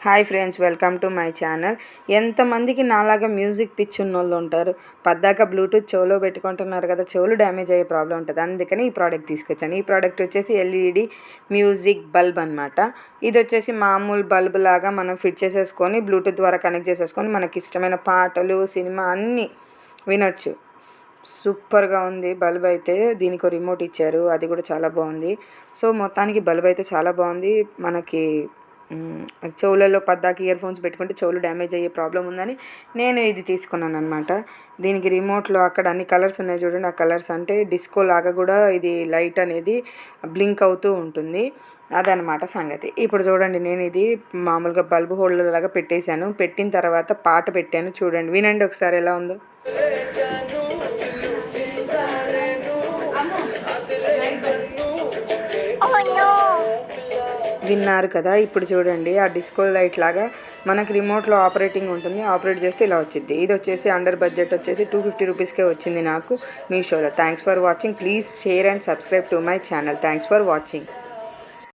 Hi friends, welcome to my channel. ఎంతమందికి నాలాగా music పిచ్చి ఉన్నోళ్ళు ఉంటారు. పద్దాక బ్లూటూత్ చెవులో పెట్టుకుంటున్నారు కదా, చెవులు డ్యామేజ్ అయ్యే ప్రాబ్లం ఉంటుంది. అందుకని ఈ ప్రోడక్ట్ తీసుకొచ్చాను. ఈ ప్రోడక్ట్ వచ్చేసి ఎల్ఈడి మ్యూజిక్ బల్బ్ అనమాట. ఇది వచ్చేసి మామూలు బల్బ్ లాగా మనం ఫిట్ చేసేసుకొని బ్లూటూత్ ద్వారా కనెక్ట్ చేసేసుకొని మనకి ఇష్టమైన పాటలు, సినిమా అన్నీ వినొచ్చు. సూపర్గా ఉంది బల్బ్ అయితే. దీనికి రిమోట్ ఇచ్చారు, అది కూడా చాలా బాగుంది. సో మొత్తానికి బల్బ్ అయితే చాలా బాగుంది. మనకి చెవులలో పద్దాకి ఇయర్ ఫోన్స్ పెట్టుకుంటే చెవులు డ్యామేజ్ అయ్యే ప్రాబ్లం ఉందని నేను ఇది తీసుకున్నాను అనమాట. దీనికి రిమోట్లో అక్కడ అన్ని కలర్స్ ఉన్నాయి చూడండి. ఆ కలర్స్ అంటే డిస్కో లాగా కూడా ఇది లైట్ అనేది బ్లింక్ అవుతూ ఉంటుంది. అదనమాట సంగతి. ఇప్పుడు చూడండి, నేను ఇది మామూలుగా బల్బ్ హోల్డర్ లాగా పెట్టేశాను. పెట్టిన తర్వాత పాట పెట్టాను, చూడండి, వినండి ఒకసారి ఎలా ఉందో. విన్నారు కదా. ఇప్పుడు చూడండి, ఆ డిస్కో లైట్ లాగా మనకి రిమోట్లో ఆపరేటింగ్ ఉంటుంది. ఆపరేట్ చేస్తే ఇలా వచ్చింది. ఇది వచ్చేసి అండర్ బడ్జెట్ వచ్చేసి 250 రూపీస్కే వచ్చింది నాకు మీషోలో. Thanks for watching. Please share and subscribe to my channel. Thanks for watching.